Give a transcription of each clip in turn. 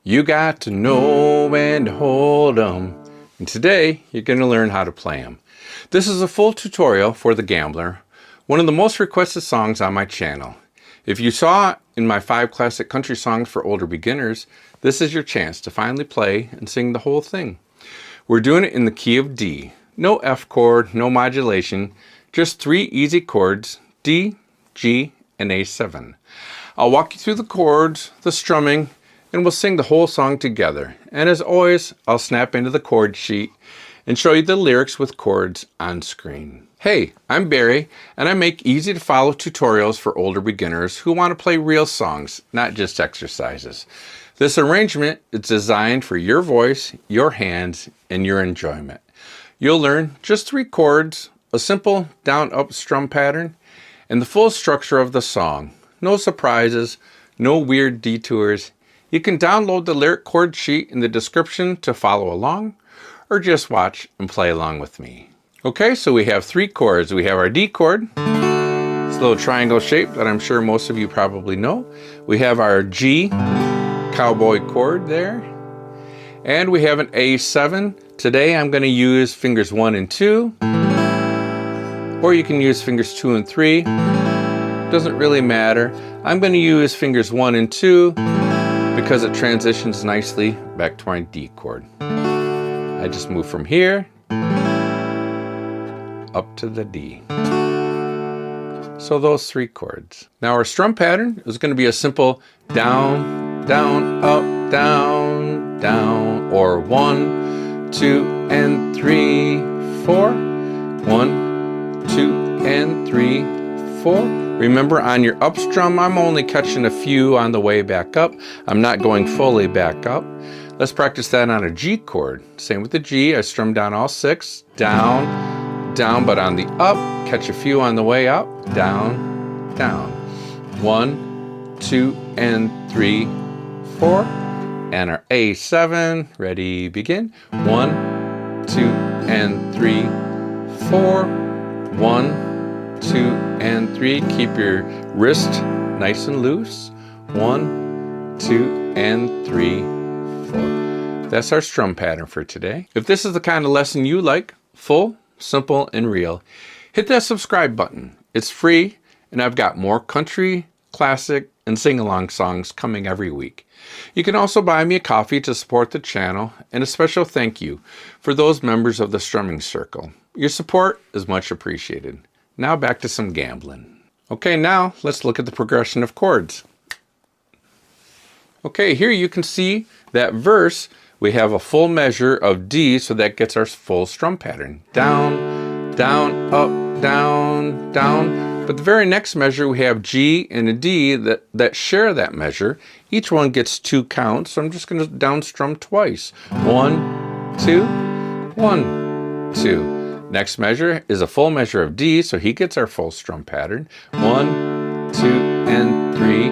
You got to know when to hold 'em. And today, you're going to learn how to play 'em. This is a full tutorial for the Gambler, one of the most requested songs on my channel. If you saw in my 5 classic country songs for older beginners, this is your chance to finally play and sing the whole thing. We're doing it in the key of D. No F chord, no modulation, just 3 easy chords, D, G, and A7. I'll walk you through the chords, the strumming, and we'll sing the whole song together. And as always, I'll snap into the chord sheet and show you the lyrics with chords on screen. Hey, I'm Barry, and I make easy to follow tutorials for older beginners who want to play real songs, not just exercises. This arrangement is designed for your voice, your hands, and your enjoyment. You'll learn just 3 chords, a simple down-up strum pattern, and the full structure of the song. No surprises, no weird detours. You can download the lyric chord sheet in the description to follow along, or just watch and play along with me. Okay, so we have 3 chords. We have our D chord. It's a little triangle shape that I'm sure most of you probably know. We have our G cowboy chord there. And we have an A7. Today I'm going to use fingers 1 and 2. Or you can use fingers 2 and 3. Doesn't really matter. I'm going to use fingers 1 and 2 because it transitions nicely back to my D chord. I just move from here up to the D. So those 3 chords. Now our strum pattern is going to be a simple down, down, up, down, down, or 1, 2, and 3, 4. 1, 2, and 3, 4. Remember, on your up strum, I'm only catching a few on the way back up. I'm not going fully back up. Let's practice that on a G chord. Same with the G. I strum down all 6. Down, down, but on the up, catch a few on the way up. Down, down. 1, 2, and 3, 4. And our A7. Ready, begin. 1, 2, and 3, 4. 1, 2, and 3. Keep your wrist nice and loose. 1, 2, and 3, 4. That's our strum pattern for today. If this is the kind of lesson you like, full, simple, and real, hit that subscribe button. It's free, and I've got more country, classic, and sing-along songs coming every week. You can also buy me a coffee to support the channel, and a special thank you for those members of the Strumming Circle. Your support is much appreciated. Now back to some gambling. Okay, now let's look at the progression of chords. Okay, here you can see that verse. We have a full measure of D, so that gets our full strum pattern. Down, down, up, down, down. But the very next measure, we have G and a D that share that measure. Each one gets 2 counts, so I'm just going to down strum twice. 1, 2, 1, 2. Next measure is a full measure of D, so he gets our full strum pattern. 1, 2, and 3,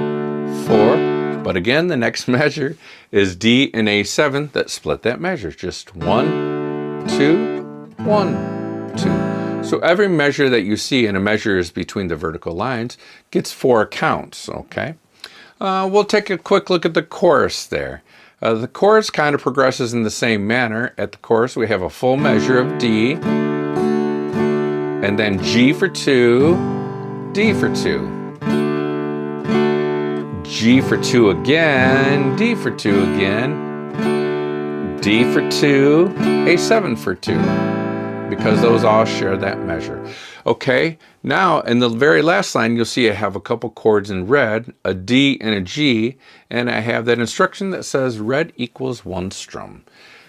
4. But again, the next measure is D and A7 that split that measure. Just 1, 2, 1, 2. So every measure that you see, and a measure is between the vertical lines, gets 4 counts, okay? We'll take a quick look at the chorus there. The chorus kind of progresses in the same manner. At the chorus, we have a full measure of D, and then G for 2, D for 2. G for 2 again, D for 2 again, D for 2, A7 for 2, because those all share that measure. Okay, now in the very last line, you'll see I have a couple chords in red, a D and a G, and I have that instruction that says red equals 1 strum.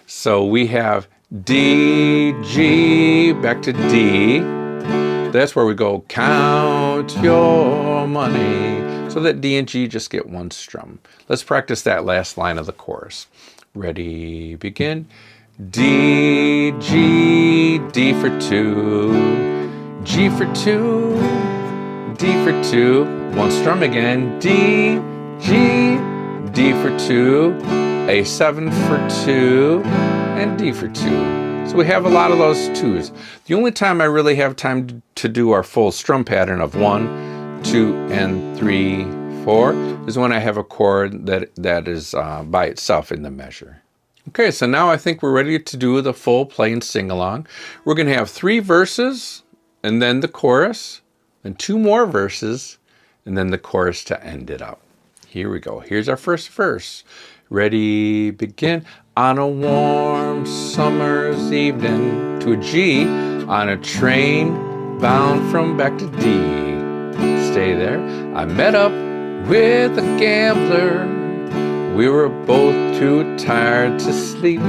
So we have D, G, back to D. That's where we go, count your money. So that D and G just get 1 strum. Let's practice that last line of the chorus. Ready, begin. D, G, D for 2, G for 2, D for 2, 1 strum again. D, G, D for 2, A7 for 2, and D for 2. So we have a lot of those 2s. The only time I really have time to do our full strum pattern of 1, 2, and 3, 4, 4 is when I have a chord that is by itself in the measure. Okay, so now I think we're ready to do the full plain sing-along. We're going to have 3 verses, and then the chorus, and 2 more verses, and then the chorus to end it up. Here we go. Here's our first verse. Ready, begin. On a warm summer's evening, to a G, on a train bound from back to D. Stay there. I met up with a gambler. We were both too tired to sleep.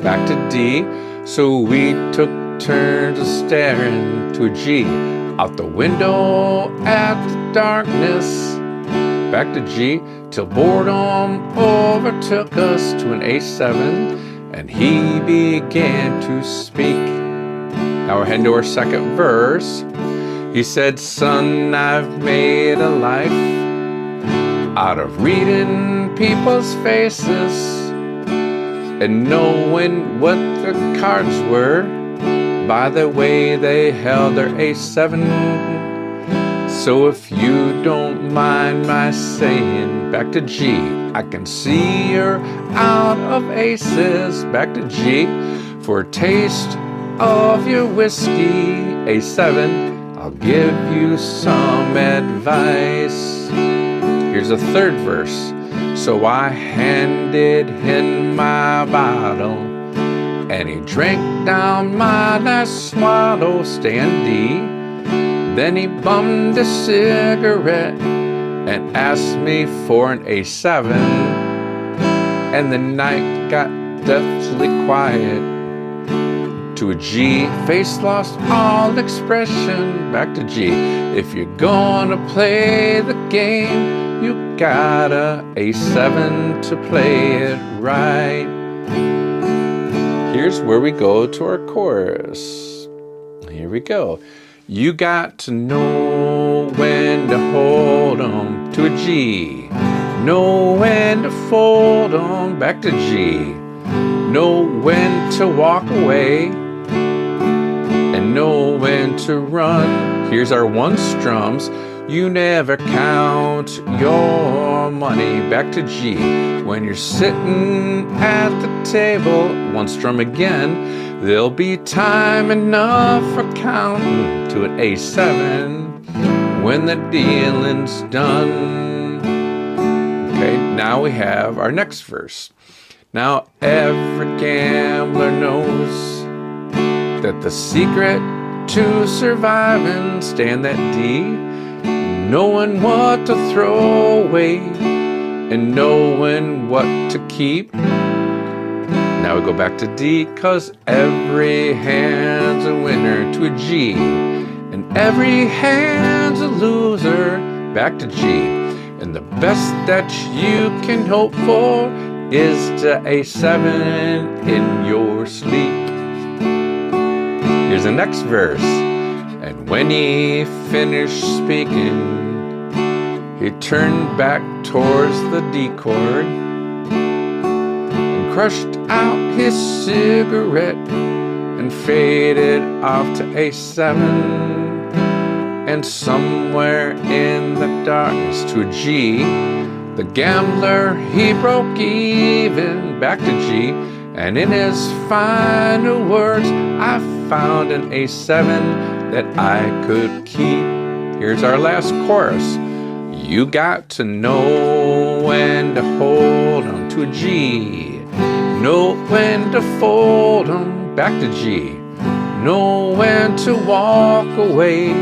Back to D, so we took turns of staring to a G. Out the window at the darkness. Back to G, till boredom overtook us to an A7, and he began to speak. Now we're heading to our second verse. He said, son, I've made a life out of reading people's faces and knowing what the cards were by the way they held their A7. So if you don't mind my saying, back to G, I can see you're out of aces. Back to G, for a taste of your whiskey, A7, I'll give you some advice. Here's a third verse. So I handed him my bottle, and he drank down my nice swaddle, stand D. Then he bummed a cigarette and asked me for an A7, and the night got deathly quiet. To a G, face lost all expression. Back to G, if you're gonna play the game, you gotta A7 to play it right. Here's where we go to our chorus. Here we go. You got to know when to hold 'em to a G. Know when to fold 'em back to G. Know when to walk away. And know when to run. Here's our 1 strums. You never count your money back to G. When you're sitting at the table, 1 strum again. There'll be time enough for counting to an A7 when the dealing's done. Okay, now we have our next verse. Now every gambler knows that the secret to surviving, stand that D, knowing what to throw away and knowing what to keep. Now we go back to D, cause every hand's a winner to a G, and every hand's a loser back to G. And the best that you can hope for is to A7 in your sleep. Here's the next verse. And when he finished speaking, he turned back towards the D chord, crushed out his cigarette and faded off to A7. And somewhere in the darkness to a G, the gambler, he broke even back to G. And in his final words, I found an A7 that I could keep. Here's our last chorus. You got to know when to hold 'em to a G. Know when to fold 'em back to G. Know when to walk away.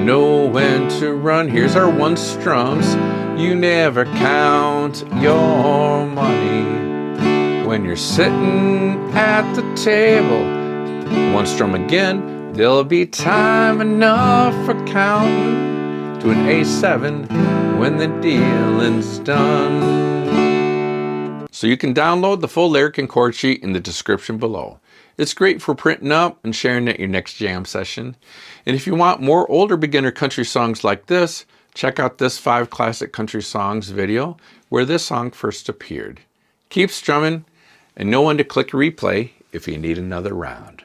Know when to run. Here's our 1 strums. You never count your money when you're sitting at the table. 1 strum again. There'll be time enough for counting to an A7 when the dealing's done. So you can download the full lyric and chord sheet in the description below. It's great for printing up and sharing at your next jam session. And if you want more older beginner country songs like this, check out this 5 classic country songs video where this song first appeared. Keep strumming and know when to click replay if you need another round.